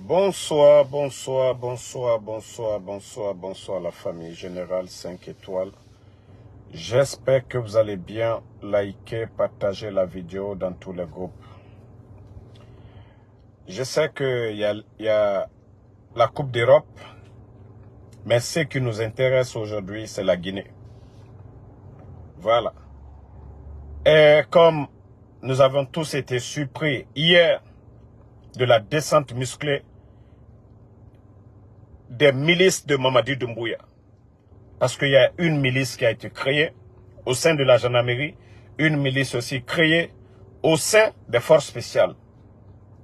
Bonsoir, bonsoir, bonsoir, bonsoir, bonsoir, bonsoir la famille Générale 5 étoiles. J'espère que vous allez bien. Liker, partager la vidéo dans tous les groupes. Je sais qu'il y a la Coupe d'Europe, mais ce qui nous intéresse aujourd'hui, c'est la Guinée. Voilà. Et comme nous avons tous été surpris hier de la descente musclée des milices de Mamadi Doumbouya, parce qu'il y a une milice qui a été créée au sein de la gendarmerie, une milice aussi créée au sein des forces spéciales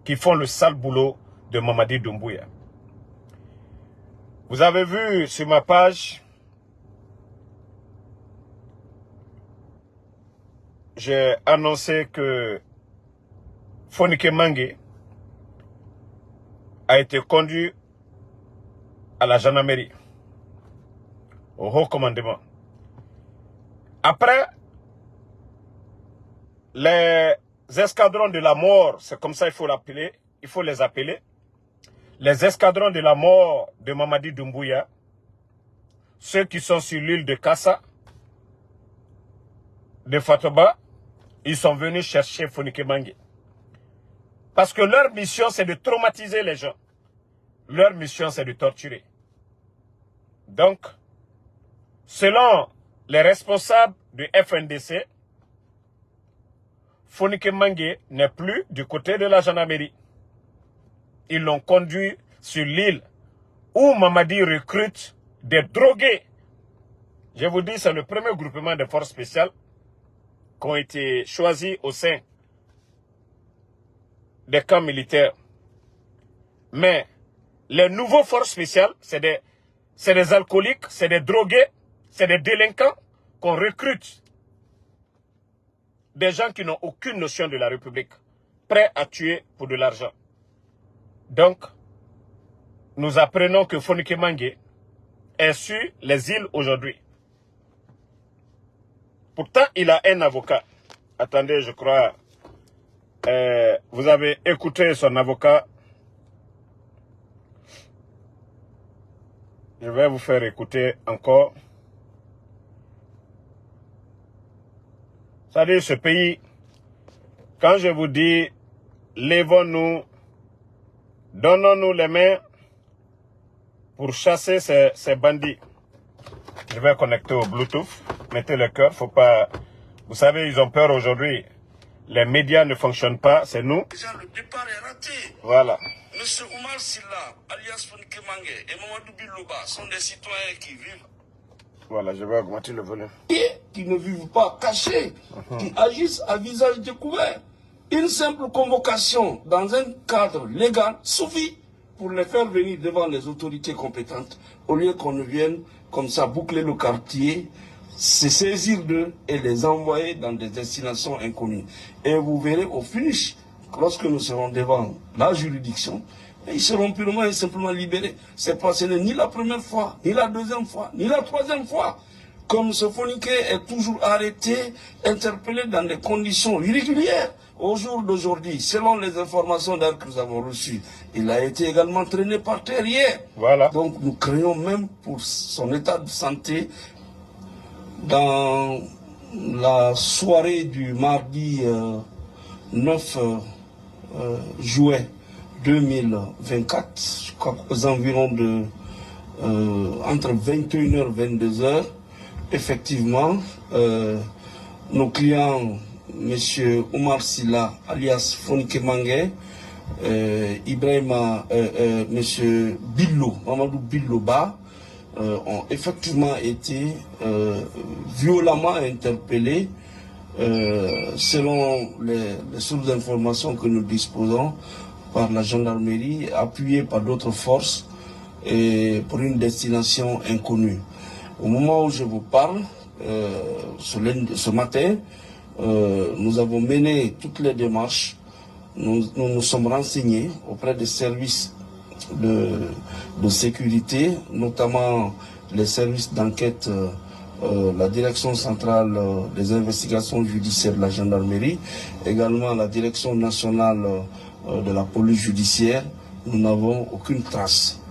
qui font le sale boulot de Mamadi Doumbouya. Vous avez vu sur ma page, j'ai annoncé que Fonike Mangue a été conduit à la gendarmerie, au haut commandement. Après, les escadrons de la mort, c'est comme ça il faut les appeler, les escadrons de la mort de Mamadi Doumbouya, ceux qui sont sur l'île de Kassa, de Fatoba, ils sont venus chercher Fonike Mangue. Parce que leur mission, c'est de traumatiser les gens. Leur mission, c'est de torturer. Donc, selon les responsables du FNDC, Fonike Mangue n'est plus du côté de la gendarmerie. Ils l'ont conduit sur l'île où Mamadi recrute des drogués. Je vous dis, c'est le premier groupement de forces spéciales qui ont été choisis au sein des camps militaires. Mais les nouveaux forces spéciales, c'est des alcooliques, c'est des drogués, c'est des délinquants qu'on recrute. Des gens qui n'ont aucune notion de la République, prêts à tuer pour de l'argent. Donc, nous apprenons que Fonike Mangue est sur les îles aujourd'hui. Pourtant, il a un avocat. Attendez, je crois, vous avez écouté son avocat. Je vais vous faire écouter encore. C'est-à-dire, ce pays, quand je vous dis, lèvons-nous, donnons-nous les mains pour chasser ces bandits. Je vais connecter au Bluetooth. Mettez le cœur, faut pas... Vous savez, ils ont peur aujourd'hui. Les médias ne fonctionnent pas, c'est nous. Déjà, le départ est raté. Voilà. Monsieur Oumar Silla, alias Fonike Mangue et Mamadou Biloba sont des citoyens qui vivent. Voilà, je vais augmenter le volume. Qui ne vivent pas cachés, qui agissent à visage découvert. Une simple convocation dans un cadre légal suffit pour les faire venir devant les autorités compétentes, au lieu qu'on ne vienne comme ça boucler le quartier, se saisir d'eux et les envoyer dans des destinations inconnues. Et vous verrez au finish, lorsque nous serons devant la juridiction, ils seront purement et simplement libérés. Ce n'est ni la première fois, ni la deuxième fois, ni la troisième fois. Comme ce Fonike est toujours arrêté, interpellé dans des conditions irrégulières. Au jour d'aujourd'hui, selon les informations que nous avons reçues, il a été également traîné par terre hier. Voilà. Donc nous craignons même pour son état de santé. Dans la soirée du mardi 9 juillet 2024, je crois aux environs de entre 21h et 22h, effectivement, nos clients, M. Oumar Silla, alias Fonike Mangue, Ibrahima, M. Billo, Mamadou Biloba, ont effectivement été violemment interpellés selon les sources d'informations que nous disposons par la gendarmerie, appuyée par d'autres forces, et pour une destination inconnue. Au moment où je vous parle, ce matin, nous avons mené toutes les démarches. Nous nous sommes renseignés auprès des services de sécurité, notamment les services d'enquête, la direction centrale des investigations judiciaires de la gendarmerie, également la direction nationale de la police judiciaire, nous n'avons aucune trace.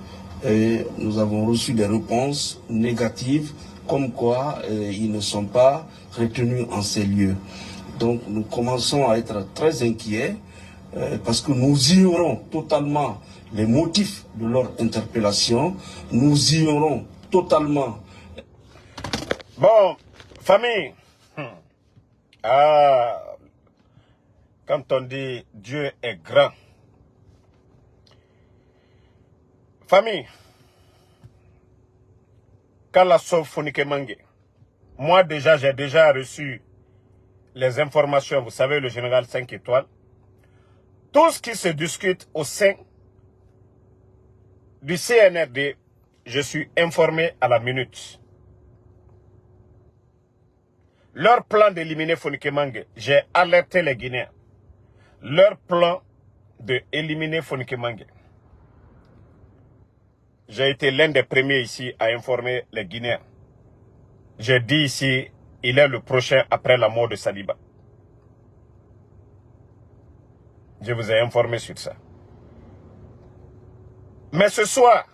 Et nous avons reçu des réponses négatives comme quoi ils ne sont pas retenus en ces lieux. Donc nous commençons à être très inquiets parce que nous ignorons totalement les motifs de leur interpellation, nous ignorons totalement. Bon, famille, quand on dit Dieu est grand, famille, Kala Sof Fonike Mange, moi déjà, j'ai déjà reçu les informations, vous savez, le général 5 étoiles, tout ce qui se discute au sein du CNRD, je suis informé à la minute. Leur plan d'éliminer Fonike Mange, j'ai alerté les Guinéens. Leur plan d'éliminer Fonike Mange. J'ai été l'un des premiers ici à informer les Guinéens. J'ai dit ici, il est le prochain après la mort de Saliba. Je vous ai informé sur ça. Mais ce soir,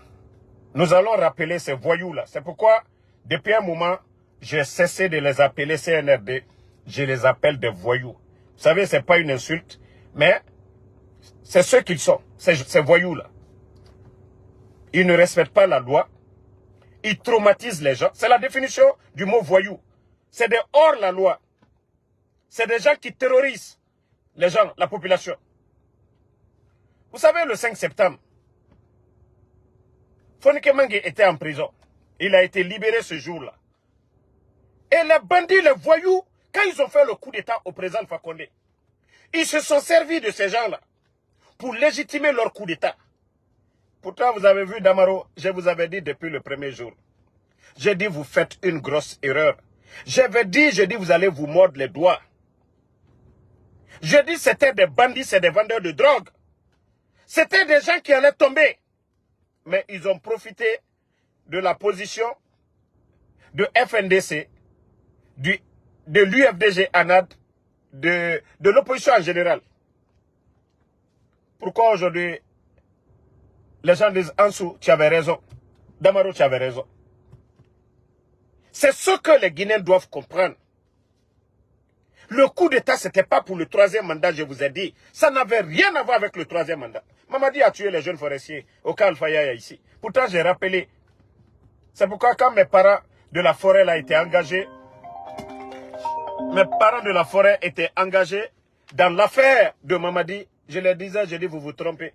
nous allons rappeler ces voyous-là. C'est pourquoi, depuis un moment, j'ai cessé de les appeler CNRD. Je les appelle des voyous. Vous savez, ce n'est pas une insulte, mais c'est ce qu'ils sont, ces voyous-là. Ils ne respectent pas la loi. Ils traumatisent les gens. C'est la définition du mot voyou. C'est des hors-la-loi. C'est des gens qui terrorisent les gens, la population. Vous savez, le 5 septembre, Fonike Mange était en prison. Il a été libéré ce jour-là. Et les bandits, les voyous, quand ils ont fait le coup d'État au président Alpha Condé, ils se sont servis de ces gens-là pour légitimer leur coup d'État. Pourtant, vous avez vu Damaro, je vous avais dit depuis le premier jour. J'ai dit, vous faites une grosse erreur. J'avais dit, vous allez vous mordre les doigts. Je dis, c'était des bandits, c'est des vendeurs de drogue. C'était des gens qui allaient tomber. Mais ils ont profité de la position de FNDC, de l'UFDG ANAD, de l'opposition en général. Pourquoi aujourd'hui, les gens disent, Ansou, tu avais raison. Damaro, tu avais raison. C'est ce que les Guinéens doivent comprendre. Le coup d'État, ce n'était pas pour le troisième mandat, je vous ai dit. Ça n'avait rien à voir avec le troisième mandat. Mamadi a tué les jeunes forestiers au cas Alfaya ici. Pourtant, j'ai rappelé. C'est pourquoi quand mes parents de la forêt là étaient engagés, dans l'affaire de Mamadi, je leur disais, je dis, vous vous trompez.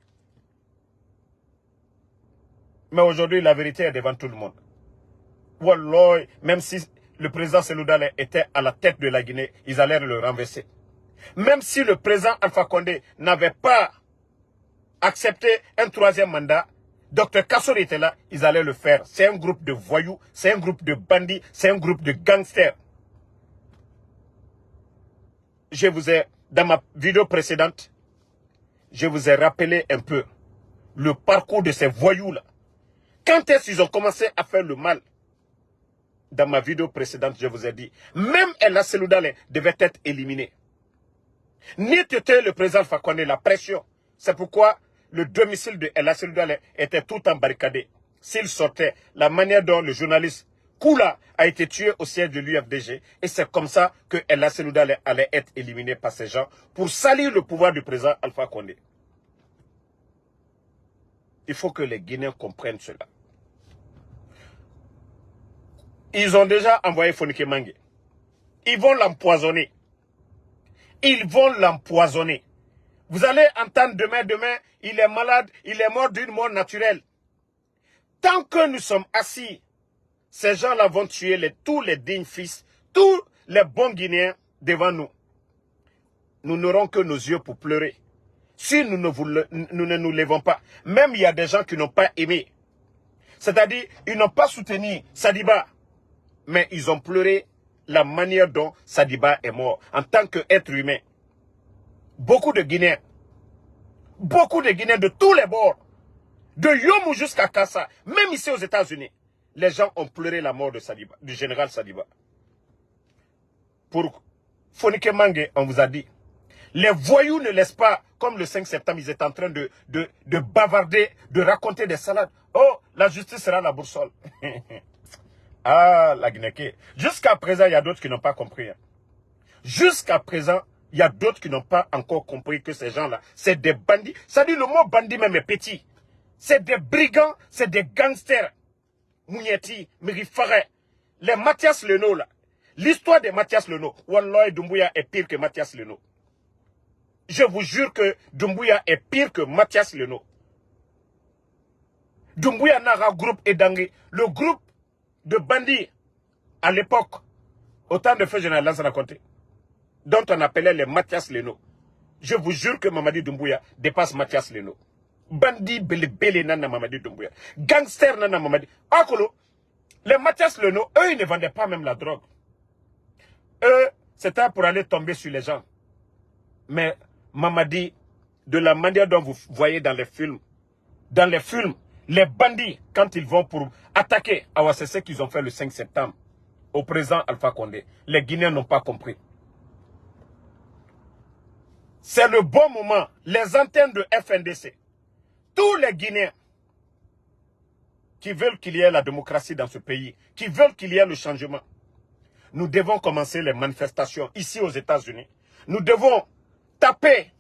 Mais aujourd'hui, la vérité est devant tout le monde. Wallah, même si le président Seloudale était à la tête de la Guinée, ils allaient le renverser. Même si le président Alpha Condé n'avait pas accepté un troisième mandat, Dr Kassori était là, ils allaient le faire. C'est un groupe de voyous, c'est un groupe de bandits, c'est un groupe de gangsters. Je vous ai, dans ma vidéo précédente, je vous ai rappelé un peu le parcours de ces voyous-là. Quand est-ce qu'ils ont commencé à faire le mal? Dans ma vidéo précédente, je vous ai dit, même Ella Seloudale devait être éliminé. N'était le président Alpha Condé, la pression. C'est pourquoi le domicile de Ella Seloudale était tout embarricadé. S'il sortait, la manière dont le journaliste Koula a été tué au siège de l'UFDG, et c'est comme ça que Ella Seloudale allait être éliminé par ces gens pour salir le pouvoir du président Alpha Condé. Il faut que les Guinéens comprennent cela. Ils ont déjà envoyé Fonike Mange. Ils vont l'empoisonner. Ils vont l'empoisonner. Vous allez entendre demain, il est malade, il est mort d'une mort naturelle. Tant que nous sommes assis, ces gens-là vont tuer tous les dignes fils, tous les bons Guinéens devant nous. Nous n'aurons que nos yeux pour pleurer. Si nous ne nous levons pas, même il y a des gens qui n'ont pas aimé. C'est-à-dire, ils n'ont pas soutenu Sadiba. Mais ils ont pleuré la manière dont Sadiba est mort en tant qu'être humain. Beaucoup de Guinéens de tous les bords, de Yomou jusqu'à Kassa, même ici aux États-Unis, les gens ont pleuré la mort de Sadiba, du général Sadiba. Pour Fonike Mange, on vous a dit, Les voyous ne laissent pas, comme le 5 septembre, ils étaient en train de bavarder, de raconter des salades. Oh, la justice sera la boussole. Ah, la Guinée. Jusqu'à présent, il y a d'autres qui n'ont pas compris. Hein. Jusqu'à présent, il y a d'autres qui n'ont pas encore compris que ces gens-là, c'est des bandits. Ça dit, le mot bandit même est petit. C'est des brigands, c'est des gangsters. Mounieti, Mirifare. Les Mathias Leno, là. L'histoire de Mathias Leno. Wallah, Doumbouya est pire que Mathias Leno. Je vous jure que Doumbouya est pire que Mathias Leno. Doumbouya Nara groupe Edangé. Le groupe de bandits à l'époque, au temps de feu général Lansana Conté, dont on appelait les Mathias Leno. Je vous jure que Mamadi Doumbouya dépasse Mathias Leno. Bandit belé nana Mamadi Doumbouya. Gangster nana Mamadi. Akolo, les Mathias Leno, eux, ils ne vendaient pas même la drogue. Eux, c'était pour aller tomber sur les gens. Mais Mamadi, de la manière dont vous voyez dans les films, les bandits, quand ils vont pour attaquer, c'est ce qu'ils ont fait le 5 septembre au président Alpha Condé. Les Guinéens n'ont pas compris. C'est le bon moment. Les antennes de FNDC, tous les Guinéens qui veulent qu'il y ait la démocratie dans ce pays, qui veulent qu'il y ait le changement, nous devons commencer les manifestations ici aux États-Unis. Nous devons taper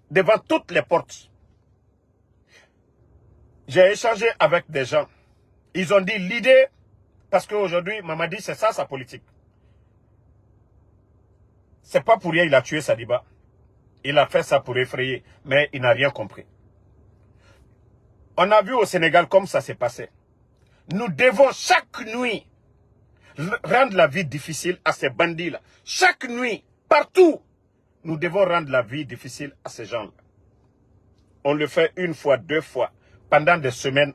devant toutes les portes. J'ai échangé avec des gens. Ils ont dit l'idée, parce qu'aujourd'hui, Mamadi, c'est ça sa politique. C'est pas pour rien qu'il a tué Sadiba. Il a fait ça pour effrayer, mais il n'a rien compris. On a vu au Sénégal comme ça s'est passé. Nous devons chaque nuit rendre la vie difficile à ces bandits-là. Chaque nuit, partout, nous devons rendre la vie difficile à ces gens-là. On le fait une fois, deux fois, pendant des semaines.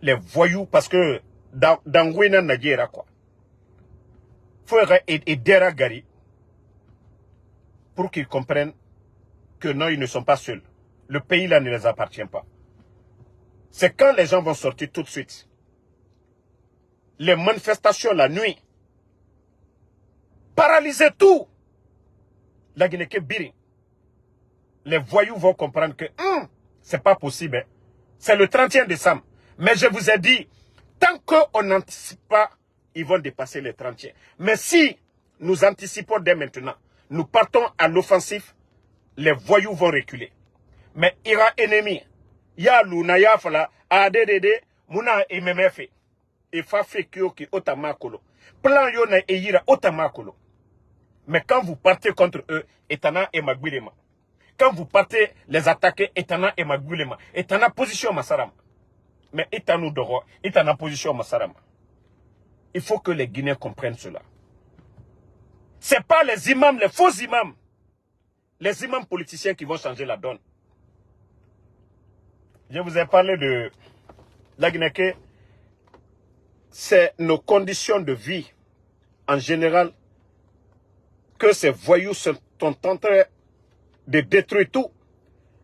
Les voyous, parce que dans Gwena Nagira, quoi. Il faut aider à Gary pour qu'ils comprennent que non, ils ne sont pas seuls. Le pays là ne les appartient pas. C'est quand les gens vont sortir tout de suite. Les manifestations la nuit. Paralyser tout. La Guinée-Biri. Les voyous vont comprendre que c'est pas possible. Hein. C'est le 31 décembre. Mais je vous ai dit, tant qu'on n'anticipe pas, ils vont dépasser les 31. Mais si nous anticipons dès maintenant, nous partons à l'offensif, les voyous vont reculer. Mais ira ennemi, ya luna ya fala, ADDD, muna MMF, et fa fekio ki otamakolo. Plan yo na eyira otamakolo. Mais quand vous partez contre eux, etana et magbilema. Quand vous partez les attaquer, etana et magbilema. Etana position Masarama. Mais etana doro, etana position Masarama. Il faut que les Guinéens comprennent cela. Ce n'est pas les imams, les faux imams, les imams politiciens qui vont changer la donne. Je vous ai parlé de la Guinée. C'est nos conditions de vie, en général, que ces voyous sont en train de détruire tout.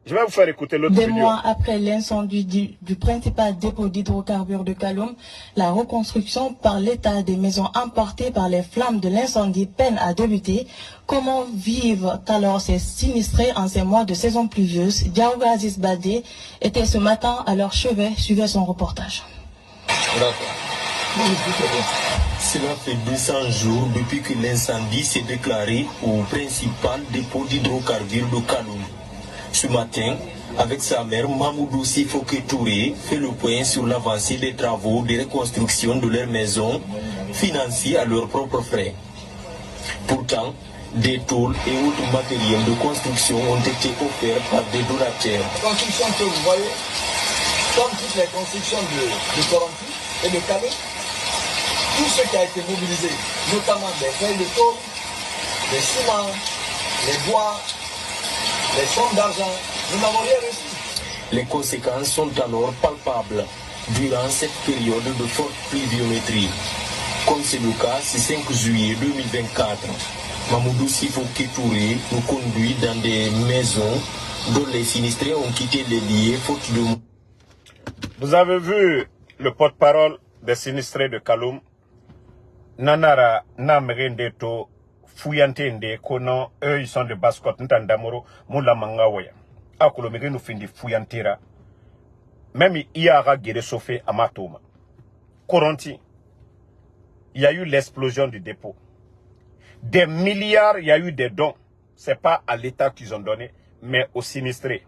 Je vais vous faire écouter l'autre vidéo. Des mois après l'incendie du principal dépôt d'hydrocarbures de Kaloum, la reconstruction par l'État des maisons emportées par les flammes de l'incendie peine à débuter. Comment vivent alors ces sinistrés en ces mois de saison pluvieuse? Diaouga Aziz Badé était ce matin à leur chevet, suivait son reportage. Cela fait 200 jours depuis que l'incendie s'est déclaré au principal dépôt d'hydrocarbures de Kaloum. Ce matin, avec sa mère Mamoudou Sifoké Touré, fait le point sur l'avancée des travaux de reconstruction de leur maison, financés à leurs propres frais. Pourtant, des tôles et autres matériels de construction ont été offerts par des donateurs. La construction que vous voyez, comme toutes les constructions de Toronto et de Calais, tout ce qui a été mobilisé, notamment des feuilles de tôle, des ciments, les bois, les sommes d'argent, nous n'avons rien reçu. Les conséquences sont alors palpables durant cette période de forte pluviométrie. Comme c'est le cas ce 5 juillet 2024, Mamoudou Sifoké Touré nous conduit dans des maisons dont les sinistrés ont quitté les lieux faute de... Vous avez vu le porte-parole des sinistrés de Kaloum, Nanara Namrendeto fouillante nde kono eux ils sont de Basse-Côte ntandamoro mula mangawaya akolomege nous findi fouillantera même iara gere sofé amatoma Coronti il y a eu l'explosion du dépôt des milliards il y a eu des dons c'est pas à l'État qu'ils ont donné mais aux sinistrés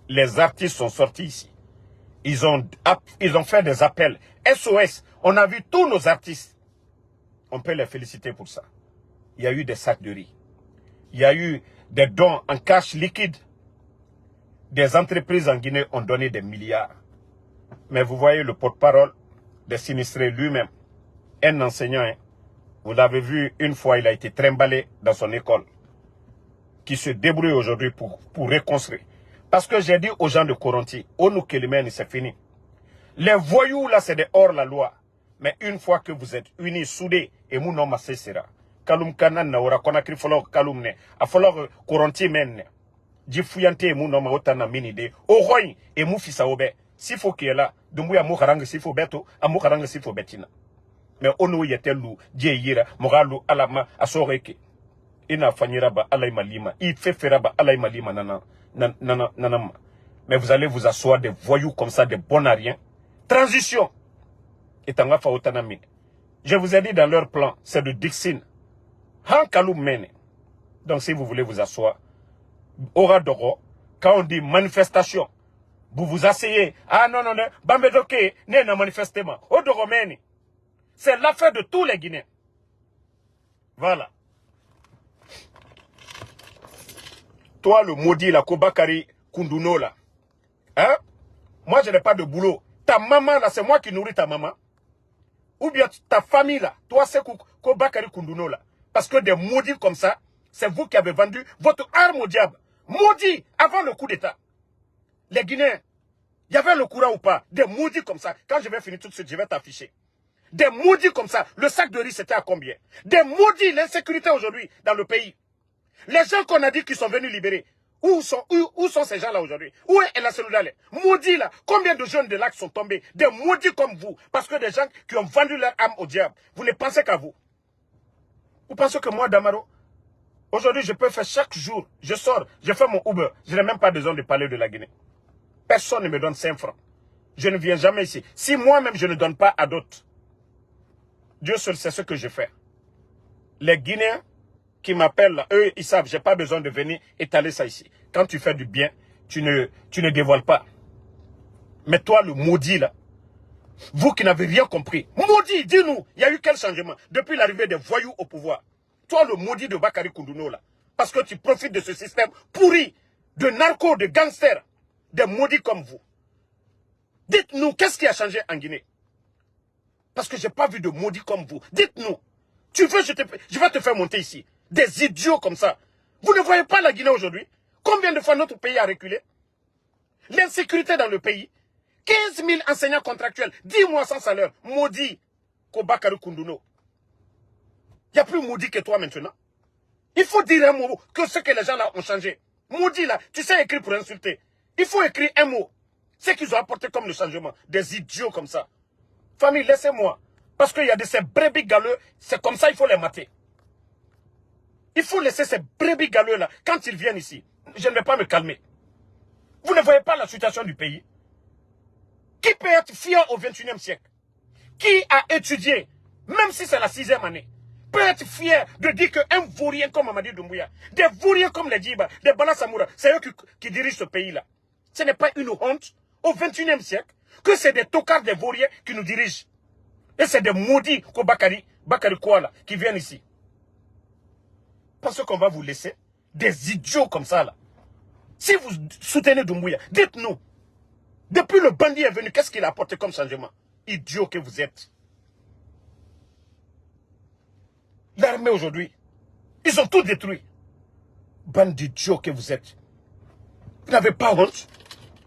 les artistes sont sortis ici ils ont fait des appels SOS on a vu tous nos artistes on peut les féliciter pour ça. Il y a eu des sacs de riz. Il y a eu des dons en cash liquide. Des entreprises en Guinée ont donné des milliards. Mais vous voyez le porte-parole des sinistrés lui-même, un enseignant, hein, vous l'avez vu une fois, il a été trimballé dans son école, qui se débrouille aujourd'hui pour reconstruire. Parce que j'ai dit aux gens de Coronti, Onu Kelimeni, c'est fini. Les voyous là, c'est des hors-la-loi. Mais une fois que vous êtes unis, soudés, et mon nom sera. Kalum kanan na ora konakri folo kalum ne. A folo Coronti men. Di fuyante mon nom otana minide. O roy et mou fisa obe. Si faut qu'il est là, dumbuya mou harang si faut beto, a mou harang si faut betina. Mais ono yetelou, die yira, moralu alama, asoreke. Ina fanyira ba alay malima. I fait fera ba alay malima nanama. Mais vous allez vous asseoir des voyous comme ça, des bonariens. Transition. Je vous ai dit dans leur plan, c'est de Dixine. Donc si vous voulez vous asseoir, aura d'oro, quand on dit manifestation, vous vous asseyez. Ah non, Bambedoke, n'est pas manifestement. Odoromeni. C'est l'affaire de tous les Guinéens. Voilà. Toi, le maudit, la Kobakari Kunduno, là. Hein? Moi, je n'ai pas de boulot. Ta maman, là, c'est moi qui nourris ta maman. Ou bien ta famille là, toi c'est Kobakari Kunduno là. Parce que des maudits comme ça, c'est vous qui avez vendu votre arme au diable. Maudits avant le coup d'état. Les Guinéens, il y avait le courant ou pas? Des maudits comme ça. Quand je vais finir tout de suite, je vais t'afficher. Des maudits comme ça. Le sac de riz c'était à combien? Des maudits, l'insécurité aujourd'hui dans le pays. Les gens qu'on a dit qu'ils sont venus libérer. Où sont ces gens-là aujourd'hui? Où est la cellule? Maudits là. Combien de jeunes de lac sont tombés? Des maudits comme vous. Parce que des gens qui ont vendu leur âme au diable. Vous ne pensez qu'à vous. Vous pensez que moi, Damaro, aujourd'hui, je peux faire chaque jour. Je sors, je fais mon Uber. Je n'ai même pas besoin de parler de la Guinée. Personne ne me donne 5 francs. Je ne viens jamais ici. Si moi-même, je ne donne pas à d'autres. Dieu seul sait ce que je fais. Les Guinéens qui m'appellent, eux, ils savent, j'ai pas besoin de venir étaler ça ici. Quand tu fais du bien, tu ne dévoiles pas. Mais toi, le maudit, là, vous qui n'avez rien compris, maudit, dis-nous, il y a eu quel changement depuis l'arrivée des voyous au pouvoir? Toi, le maudit de Bakari Kunduno, là, parce que tu profites de ce système pourri, de narcos, de gangsters, des maudits comme vous. Dites-nous, qu'est-ce qui a changé en Guinée? Parce que je n'ai pas vu de maudits comme vous. Dites-nous, tu veux, je vais te faire monter ici. Des idiots comme ça. Vous ne voyez pas la Guinée aujourd'hui? Combien de fois notre pays a reculé? L'insécurité dans le pays. 15 000 enseignants contractuels. 10 mois sans salaire. Maudit. Kobakari Kunduno. Il n'y a plus maudit que toi maintenant. Il faut dire un mot que ce que les gens là ont changé. Maudit là, tu sais écrire pour insulter. Il faut écrire un mot. Ce qu'ils ont apporté comme le changement. Des idiots comme ça. Famille, laissez-moi. Parce qu'il y a de ces brebis galeux. C'est comme ça, il faut les mater. Il faut laisser ces brebis galeux là. Quand ils viennent ici, je ne vais pas me calmer. Vous ne voyez pas la situation du pays? Qui peut être fier au 21e siècle? Qui a étudié, même si c'est la 6e année, peut être fier de dire qu'un vaurien comme Mamadi Doumbouya, des vauriens comme les Djiba, des Bala Samoura, c'est eux qui dirigent ce pays-là. Ce n'est pas une honte au 21e siècle que c'est des tocards, des vauriens qui nous dirigent. Et c'est des maudits Bakari Kouala qui viennent ici. Parce qu'on va vous laisser des idiots comme ça là. Si vous soutenez Doumbouya, dites-nous. Depuis le bandit est venu, qu'est-ce qu'il a apporté comme changement? Idiot que vous êtes. L'armée aujourd'hui, ils ont tout détruit. Bande d'idiots que vous êtes. Vous n'avez pas honte?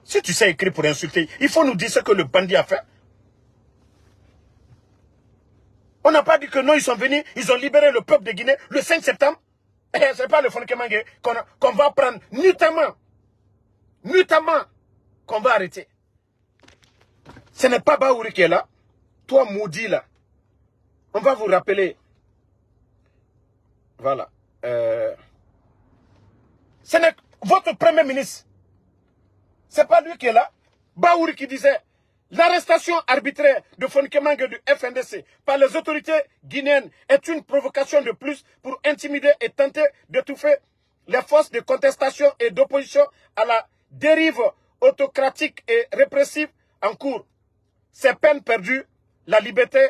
Si tu sais écrire pour insulter, il faut nous dire ce que le bandit a fait. On n'a pas dit que non, ils sont venus, ils ont libéré le peuple de Guinée le 5 septembre. Et ce n'est pas le Fonds Kemangé qu'on va prendre nutamment, qu'on va arrêter. Ce n'est pas Baouri qui est là. Toi, maudit là. On va vous rappeler. Voilà. ce n'est votre premier ministre. C'est pas lui qui est là. Baouri qui disait l'arrestation arbitraire de Fonkemang du FNDC par les autorités guinéennes est une provocation de plus pour intimider et tenter d'étouffer les forces de contestation et d'opposition à la dérive autocratique et répressive en cours. C'est peine perdue, la liberté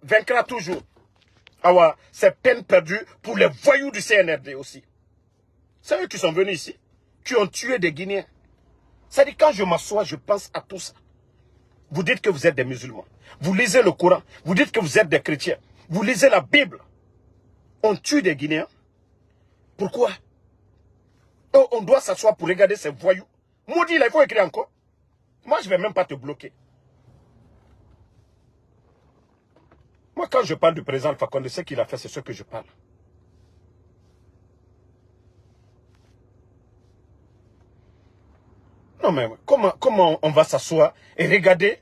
vaincra toujours. Ah ouais, c'est peine perdue pour les voyous du CNRD aussi. C'est eux qui sont venus ici, qui ont tué des Guinéens. C'est-à-dire quand je m'assois, je pense à tout ça. Vous dites que vous êtes des musulmans. Vous lisez le Coran. Vous dites que vous êtes des chrétiens. Vous lisez la Bible. On tue des Guinéens. Pourquoi? Oh, on doit s'asseoir pour regarder ces voyous. Maudit, là, il faut écrire encore. Moi, je ne vais même pas te bloquer. Moi, quand je parle du président Alpha Condé, ce qu'il a fait, c'est ce que je parle. Non, mais comment on va s'asseoir et regarder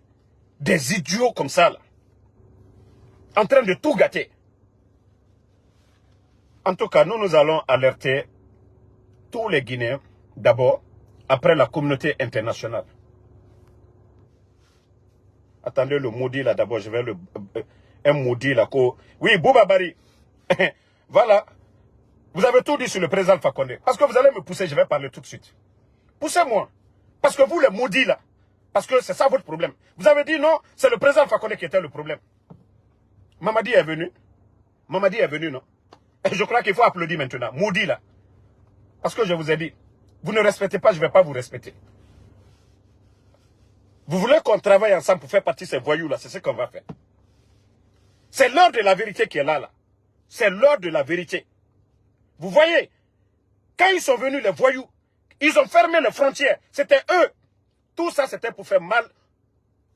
des idiots comme ça, là, en train de tout gâter? En tout cas, nous allons alerter tous les Guinéens, d'abord, après la communauté internationale. Attendez le maudit là d'abord, je vais le... un maudit là. Oui, Boubabari. Voilà. Vous avez tout dit sur le président Alpha Condé. Parce que vous allez me pousser, je vais parler tout de suite. Poussez-moi. Parce que vous les maudits là, parce que c'est ça votre problème. Vous avez dit non, c'est le président Alpha Condé qui était le problème. Mamadi est venu. Mamadi est venu, non? Et je crois qu'il faut applaudir maintenant. Maudit là. Parce que je vous ai dit, vous ne respectez pas, je ne vais pas vous respecter. Vous voulez qu'on travaille ensemble pour faire partie de ces voyous là, c'est ce qu'on va faire. C'est l'heure de la vérité qui est là. C'est l'heure de la vérité. Vous voyez, quand ils sont venus les voyous, ils ont fermé les frontières. C'était eux. Tout ça, c'était pour faire mal,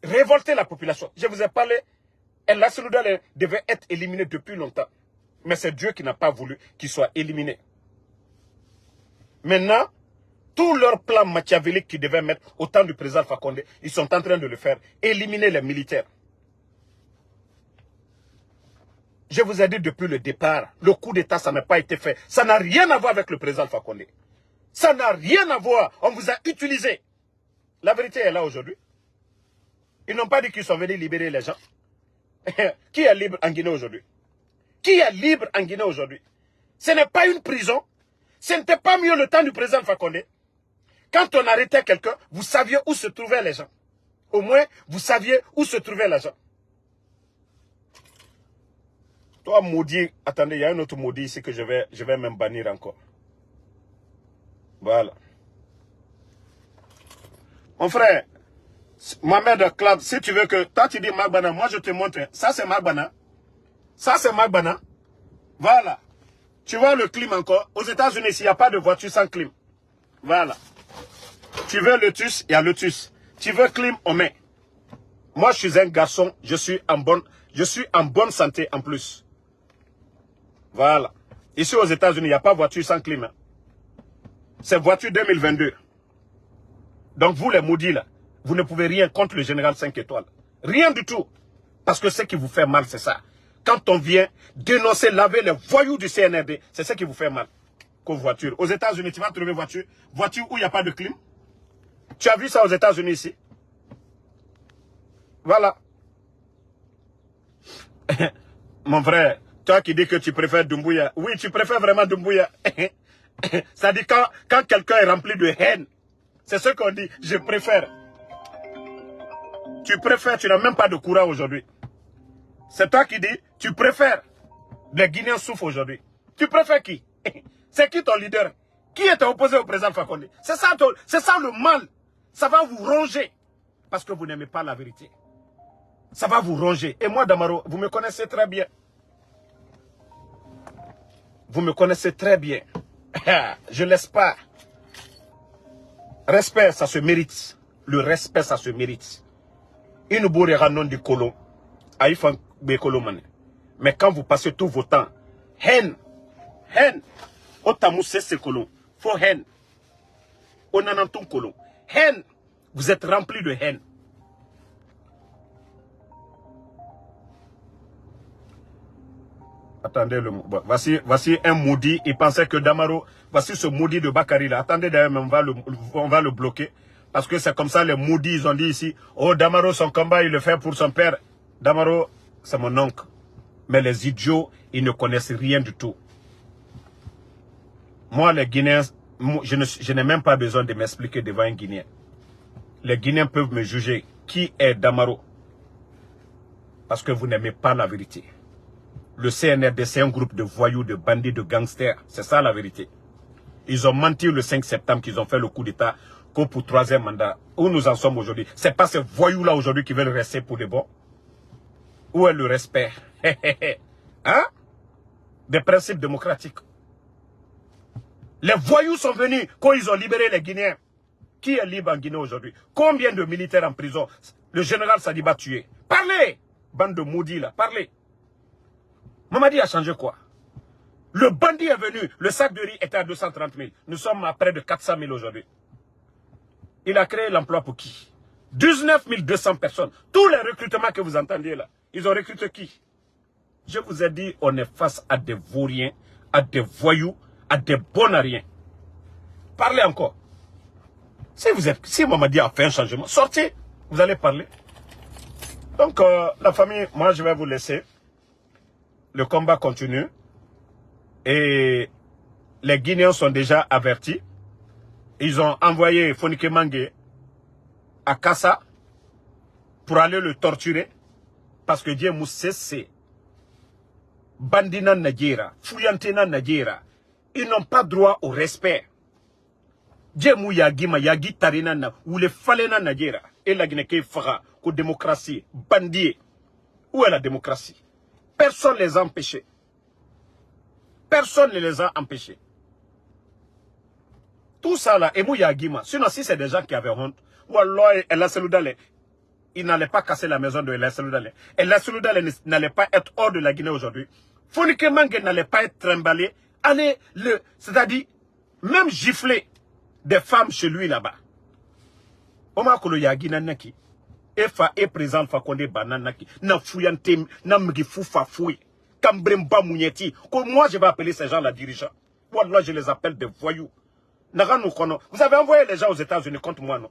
révolter la population. Je vous ai parlé, El Assouda devait être éliminé depuis longtemps. Mais c'est Dieu qui n'a pas voulu qu'il soit éliminé. Maintenant, tout leur plan machiavélique qu'ils devaient mettre au temps du président Alpha Condé, ils sont en train de le faire. Éliminer les militaires. Je vous ai dit depuis le départ, le coup d'État, ça n'a pas été fait. Ça n'a rien à voir avec le président Alpha Condé. Ça n'a rien à voir. On vous a utilisé. La vérité est là aujourd'hui. Ils n'ont pas dit qu'ils sont venus libérer les gens. Qui est libre en Guinée aujourd'hui? Qui est libre en Guinée aujourd'hui? Ce n'est pas une prison. Ce n'était pas mieux le temps du président Alpha Condé. Quand on arrêtait quelqu'un, vous saviez où se trouvaient les gens. Au moins, vous saviez où se trouvaient les gens. Toi, maudit, attendez, il y a un autre maudit ici que je vais même bannir encore. Voilà. Mon frère, Mohamed Club, si tu veux que... Toi, tu dis Magbana, moi je te montre. Ça, c'est Magbana. Ça, c'est Magbana. Voilà. Tu vois le clim encore. Aux États-Unis, il n'y a pas de voiture sans clim. Voilà. Tu veux le TUS, il y a le TUS. Tu veux clim, on met. Moi, je suis un garçon, je suis en bonne santé en plus. Voilà. Ici aux États-Unis, il n'y a pas de voiture sans clim. Hein. C'est voiture 2022. Donc vous les maudits là, vous ne pouvez rien contre le général 5 étoiles. Rien du tout. Parce que ce qui vous fait mal, c'est ça. Quand on vient dénoncer, laver les voyous du CNRD, c'est ce qui vous fait mal. Comme voiture. Aux États-Unis, tu vas trouver voiture où il n'y a pas de clim. Tu as vu ça aux États-Unis ici? Voilà. Mon frère, toi qui dis que tu préfères Doumbouya. Oui, tu préfères vraiment Doumbouya. Ça dit quand quelqu'un est rempli de haine, c'est ce qu'on dit, je préfère. Tu préfères, tu n'as même pas de courant aujourd'hui. C'est toi qui dis, tu préfères. Les Guinéens souffrent aujourd'hui. Tu préfères qui? C'est qui ton leader? Qui est opposé au président Alpha Condé? C'est ça le mal. Ça va vous ronger. Parce que vous n'aimez pas la vérité. Ça va vous ronger. Et moi, Damaro, vous me connaissez très bien. Vous me connaissez très bien. Je ne laisse pas. Respect, ça se mérite. Le respect, ça se mérite. Une bourre non du colon. Aïfan Bekolomane. Mais quand vous passez tout vos temps, haine. Otamou c'est ce colon. Faut haine. Onananton colon. Haine. Vous êtes rempli de haine. Attendez, voici un maudit. Il pensait que Damaro, voici ce maudit de Bakary là. Attendez d'ailleurs, on va le bloquer. Parce que c'est comme ça, les maudits, ils ont dit ici, oh Damaro, son combat, il le fait pour son père. Damaro, c'est mon oncle. Mais les idiots, ils ne connaissent rien du tout. Moi, les Guinéens, je n'ai même pas besoin de m'expliquer devant un Guinéen. Les Guinéens peuvent me juger qui est Damaro. Parce que vous n'aimez pas la vérité. Le CNRD, c'est un groupe de voyous, de bandits, de gangsters. C'est ça la vérité. Ils ont menti le 5 septembre qu'ils ont fait le coup d'État pour 3e mandat. Où nous en sommes aujourd'hui? C'est pas ces voyous-là aujourd'hui qui veulent rester pour les bons. Où est le respect? Hein? Des principes démocratiques. Les voyous sont venus quand ils ont libéré les Guinéens. Qui est libre en Guinée aujourd'hui? Combien de militaires en prison? Le général Sadiba tué. Parlez! Bande de maudits là, parlez! Mamadi a changé quoi? Le bandit est venu, le sac de riz était à 230 000. Nous sommes à près de 400 000 aujourd'hui. Il a créé l'emploi pour qui? 19 200 personnes. Tous les recrutements que vous entendiez là, ils ont recruté qui? Je vous ai dit, on est face à des vauriens, à des voyous, à des bons à rien. Parlez encore. Si Mamadi a fait un changement, sortez, vous allez parler. Donc, la famille, moi je vais vous laisser. Le combat continue. Et les Guinéens sont déjà avertis. Ils ont envoyé Fonike Mangue à Kassa pour aller le torturer. Parce que Dieu Moussé, c'est Bandina Nadjera, Fouyantina Nadjera. Ils n'ont pas droit au respect. Dieu Mou Yagima, Yagi Tarinana, ou les Falena Nadjera. Et la Guinée fera qu'aux démocratie, bandit. Où est la démocratie? Personne ne les a empêchés. Personne ne les a empêchés. Tout ça là, et Mouya Guima, sinon si c'est des gens qui avaient honte, Wallah, El Asseloudale, il n'allait pas casser la maison de El Asseloudale. El Asseloudale n'allait pas être hors de la Guinée aujourd'hui. Fonike Mangue n'allait pas être trimballé. Allez, c'est-à-dire, même gifler des femmes chez lui là-bas. Oma Kolo Yagi Nanaki. Efa est présent Fakonde Bananaki. Na fouillante, na mgifou fafoui. Kambremba Mounieti. Moi je vais appeler ces gens la dirigeants. Wallah, je les appelle des voyous. Vous avez envoyé les gens aux États-Unis contre moi, non?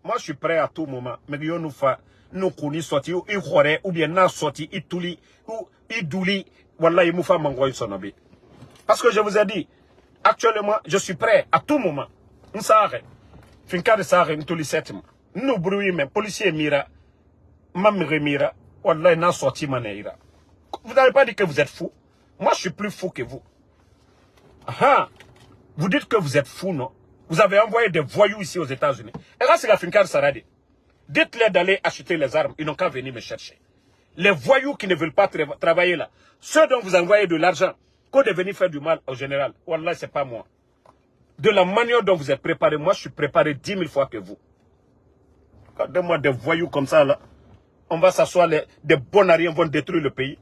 Moi je suis prêt à tout moment. Mais nous fa, nous connaissons sorti, ou il ou bien n'a sorti, il touli, ou il douli. Wallah, il m'a m'envoyer son avis. Parce que je vous ai dit, actuellement, je suis prêt à tout moment. Nous savons. Finka de ça, nous tous les 7 mois. Nous bruit même, policier mira, mamire mira, wallah n'a sorti maneira. Vous n'avez pas dit que vous êtes fou? Moi je suis plus fou que vous. Ah, vous dites que vous êtes fou, non? Vous avez envoyé des voyous ici aux États-Unis. Et là c'est la Finka de Saradi. Dites-leur d'aller acheter les armes, ils n'ont qu'à venir me chercher. Les voyous qui ne veulent pas travailler là, ceux dont vous envoyez de l'argent, qu'on de venir faire du mal au général, wallah c'est pas moi. De la manière dont vous êtes préparé, moi je suis préparé 10 000 fois que vous. Regardez-moi des voyous comme ça là. On va s'asseoir, des bonariens vont détruire le pays.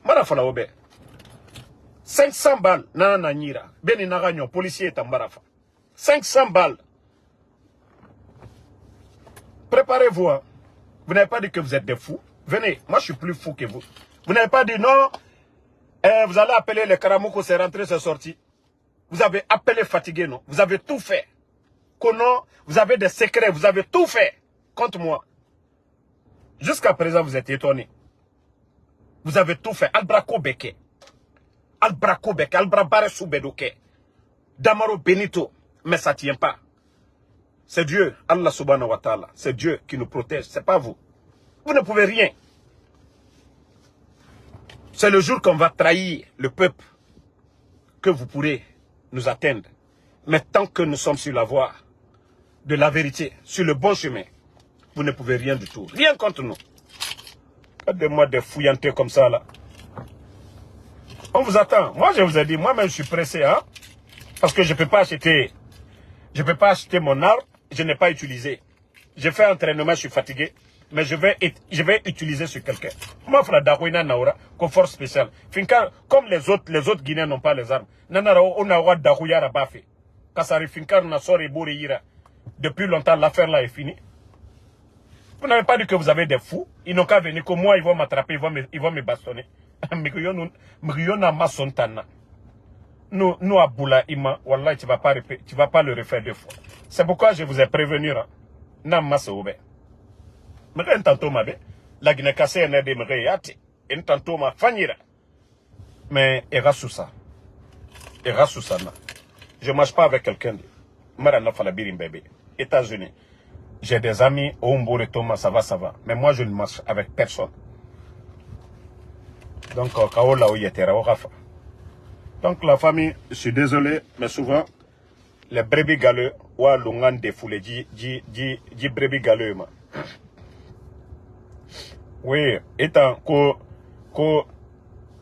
Marafala Obe. 500 balles, nana nira. Beni naranyo, policier est en Marafa. 500 balles. Préparez-vous. Hein. Vous n'avez pas dit que vous êtes des fous. Venez, moi je suis plus fou que vous. Vous n'avez pas dit non. Vous allez appeler les Karamoko, c'est rentré, c'est sorti. Vous avez appelé fatigué, non? Vous avez tout fait. Kono, vous avez des secrets, vous avez tout fait contre moi. Jusqu'à présent, vous êtes étonné. Vous avez tout fait. Albrako Beke. Albrako Beke. Albrabare Soubedoke. Damaro Benito. Mais ça ne tient pas. C'est Dieu, Allah subhanahu wa ta'ala. C'est Dieu qui nous protège. C'est pas vous. Vous ne pouvez rien. C'est le jour qu'on va trahir le peuple que vous pourrez nous atteindre. Mais tant que nous sommes sur la voie de la vérité, sur le bon chemin, vous ne pouvez rien du tout. Rien contre nous. Regardez-moi des fouillantés comme ça là. On vous attend. Moi je vous ai dit, moi-même je suis pressé, hein. Parce que je ne peux pas acheter. Je ne peux pas acheter mon arme. Je n'ai pas utilisé. J'ai fait entraînement, je suis fatigué. Mais je vais utiliser sur quelqu'un. Moi, frère Darouina Naura, comme force spéciale. Finka, comme les autres Guinéens n'ont pas les armes. Nanara, on a ouad Darouya Rabafi. Kasari Finka, Nassori Boureyira. Depuis longtemps, l'affaire là est finie. Vous n'avez pas dit que vous avez des fous. Ils n'ont qu'à venir, que moi, ils vont m'attraper, ils vont me bastonner. Migriona masontana. Nous à Boula Ima, Wallah, tu vas pas le refaire 2 fois. C'est pourquoi je vous ai prévenu, hein. Nam masoube. Mais tantôt ma bé, la Guinée cassée n'est de mreyati. Et tantôt ma fanira. Mais, era sous ça. Era sous ça, na. Je marche pas avec quelqu'un. Marana Falabirim bébé. États-Unis. J'ai des amis, Oumboure Thomas, ça va. Mais moi, je ne marche avec personne. Donc, Kaola Oyetera, Orafa. Donc, la famille, je suis désolé, mais souvent, les brebis galeux, ou à l'ongan défoulé, dit brebis galeux, ma. Oui, étant ko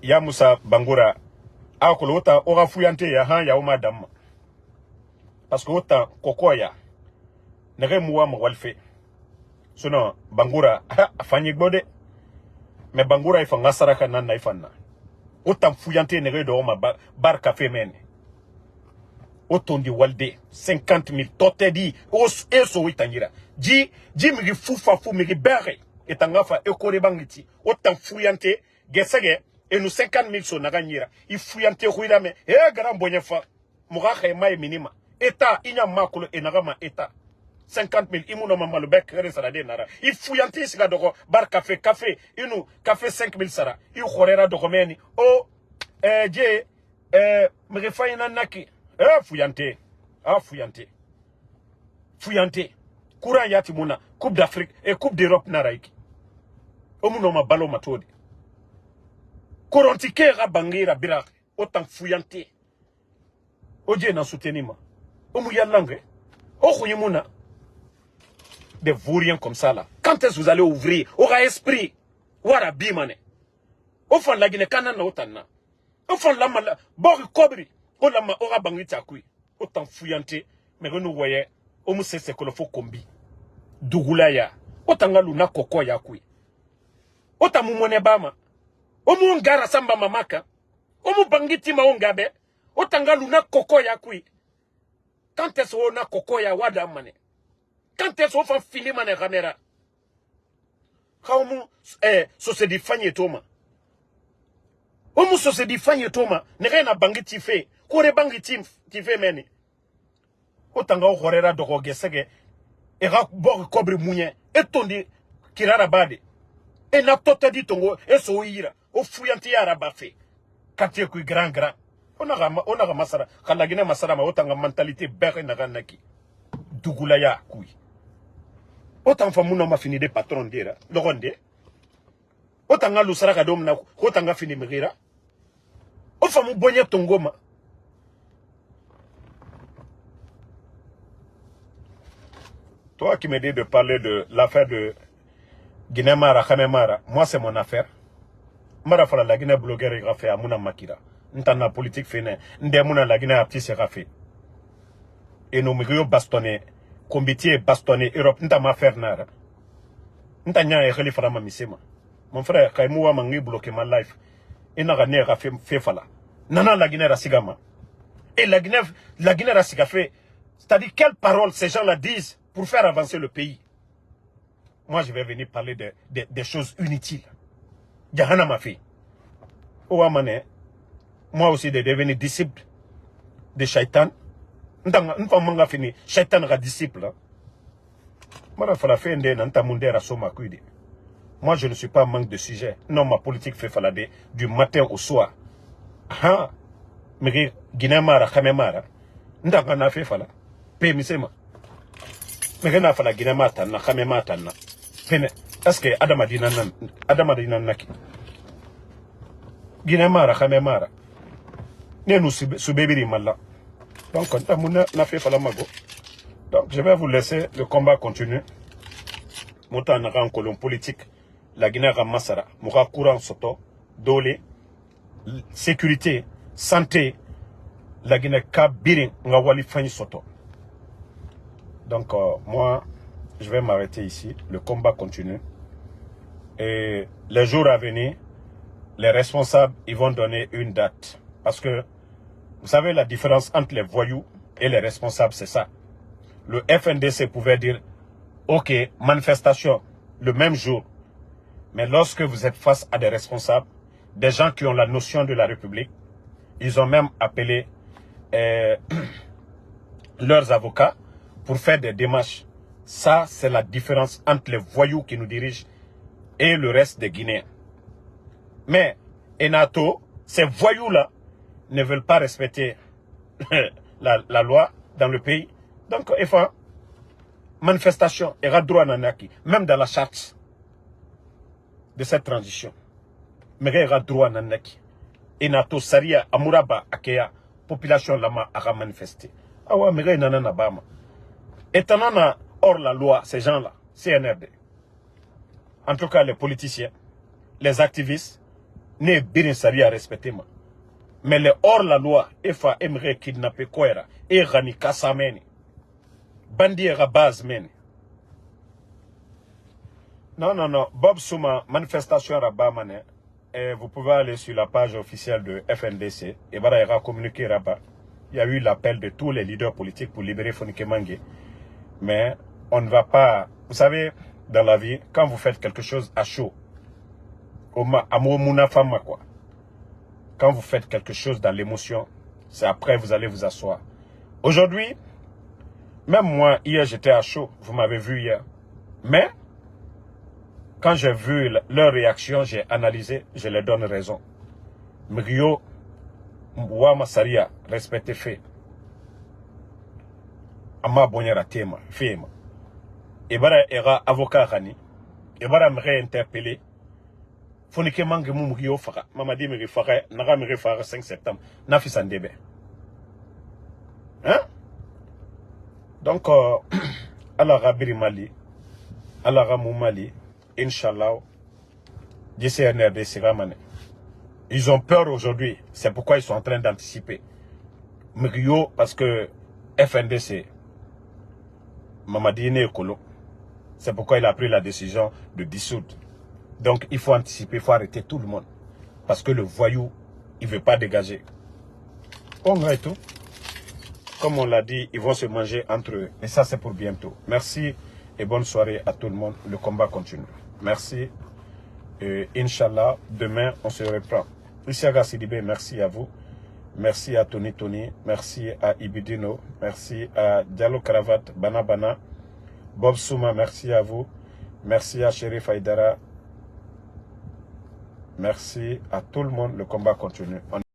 Yamusa Bangura, a ko lota, ora fuyante ya han ya uma dam. Parce que autant, kokoya, nere muwa mwalfe. Sinon, Bangura, afanyi gbode. Mais Bangura, il faut ngasaraka nana ifanna. Autant fuyante nere do ma bar café mene. Autant di walde, 50 000, tote di, eso itangira. Ji migi fufa fu migi bere. Etangafa ekore bangiti. Autant fuyante, gesege, et nous 50 000 so naganyira. Il fuyante huida me, grand bonyefa. Mourache ma minima. État, il y a makolo et nagama état. 50 000, imuno mama le bec, salade nara. Il fouillante siga doko, bar café, inu, café 5 000 sara. Il khorera doko meni. Oh, me refaye nanaki. Fouillante. Fouillante. Fouillante. Courant yati muna, Coupe d'Afrique et Coupe d'Europe naraiki. Omuno ma balo matodi. Korontike rabangira birak. Autant fouillante. Oje na soutenima. Omu yalangue. Okhuyimuna. Des vauriens comme ça là. Quand est-ce que vous allez ouvrir? Aura esprit. Wara bimane. Ofan la Guinée kanana otana. Ofan la mala. Bori kobri. Olama ora bangita kui. Autant fouillante. Mais nous voyez. Omu sese kolofo kombi. Dugulaya. Otanga luna koko ya kui. Otamu mwone bama. Omu ngara samba mamaka. Omu bangiti maongabe. Otanga luna koko ya kui. Quand est-ce qu'on a koko ya wada mane? Quand est-ce qu'on fait finir mane ramera? Quand on se dit fanye toma. On se dit fanye toma. Ne rien à bangi tife. Kore bangi tife meni. Otanga o horera doko gesege. E ra bor kobri mounye. Et tondi kirara bade. E na tota di tongo. E so ira. O fuyanti ya rabafe. Katie kui grand. On a masara. Quand la Guinée masara ma autant mentalité berne na ganaki. Dugulaya kui. Autant famuna ma fini de patron dira. Le ronde. Autant nga lusara ka dom na autant nga fini mira. O famu bonya tongoma. Toi qui me dis de parler de l'affaire de Guinée Mara Khamemara, moi c'est mon affaire. Mara fala la Guinée blogueur et fait amuna makira. N'tana politique fene, n'demuna la Guinée artiste rafé. Et nous migrio bastonné, combitier bastonné Europe, n'tama faire nara. N'tanya e khalifa rama misema. Mon frère, Kaimouwa mangi bloqué ma life. Et n'a gagné rafé fefala. Nana la Guinée rasigama. Et la Guinée rasiga fait. C'est-à-dire quelles paroles ces gens-là disent pour faire avancer le pays. Moi je vais venir parler des choses inutiles. Jahana ma fille. Ouamane. Moi aussi de devenir disciple de Shaitan. Une fois manga fini, Shaitan sera disciple. Moi je ne suis pas en manque de sujet. Non, ma politique fait falade du matin au soir. Ah, mais Guinée Mara, Khamemara. Ndanga na fait fala. Pe misema. Mais na fala Guinée Mara na Khamemara na. Est-ce que Adama dinan naki. Guinée Mara, Khamemara. Donc, je vais vous laisser, le combat continue. Monta en colon politique, la Guinée Ramassara, Moura courant soto, dole, sécurité, santé, la Guinée Kabirin, Ngawali Fani soto. Donc, moi, je vais m'arrêter ici. Le combat continue. Et les jours à venir, les responsables, ils vont donner une date. Parce que, vous savez, la différence entre les voyous et les responsables, c'est ça. Le FNDC pouvait dire, ok, manifestation, le même jour. Mais lorsque vous êtes face à des responsables, des gens qui ont la notion de la République. Ils ont même appelé leurs avocats pour faire des démarches. Ça, c'est la différence entre les voyous qui nous dirigent et le reste des Guinéens. Mais Enato, ces voyous-là ne veulent pas respecter la loi dans le pays. Donc, il faut manifestation, il y aura droit à Nanaki, même dans la charte de cette transition. Mais il y aura droit à Nanaki. Enato, Saria, Amuraba, Akeya, population lama a manifesté. Ah ouais, mais il y a un Bama. Étant hors la loi, ces gens-là, CNRD, en tout cas les politiciens, les activistes, ne birin Saria respecter moi. Mais les hors la loi, il faut aimerait kidnapper Koera, et Rani Kassameni, Bandi et Rabaz Meni. Non, Bob Souma, manifestation Rabamane, et vous pouvez aller sur la page officielle de FNDC, et voilà, il y a communiqué Rabat. Il y a eu l'appel de tous les leaders politiques pour libérer Fonike Mangue. Mais on ne va pas... Vous savez, dans la vie, quand vous faites quelque chose à chaud, quand vous faites quelque chose dans l'émotion, c'est après vous allez vous asseoir. Aujourd'hui, même moi, hier j'étais à chaud, vous m'avez vu hier. Mais, quand j'ai vu leur réaction, j'ai analysé, je les donne raison. Mrio, Wama Saria, respecté fait. Ama Bonyara Tema, Fema. Ebara era avocat Rani. Ebara me réinterpellé. Fonike Mangue Mumrio Fara. Mamadi me refara, Nara me refara 5 septembre. Nafis Andebe. Hein? Donc, Allah Rabiri Mali, Allah Ramou Mali, Inch'Allah, DCNRD Siramane. Ils ont peur aujourd'hui. C'est pourquoi ils sont en train d'anticiper. Mrio, parce que FNDC, Mamadi Nekolo, c'est pourquoi il a pris la décision de dissoudre. Donc il faut anticiper, il faut arrêter tout le monde. Parce que le voyou, il ne veut pas dégager. On et tout. Comme on l'a dit, ils vont se manger entre eux. Et ça, c'est pour bientôt. Merci et bonne soirée à tout le monde. Le combat continue. Merci. Et Inch'Allah, demain, on se reprend. Isiaga Sidibé, merci à vous. Merci à Tony, merci à Ibidino, merci à Diallo Cravat, Bana, Bob Souma, merci à vous. Merci à Chérif Aïdara. Merci à tout le monde, le combat continue.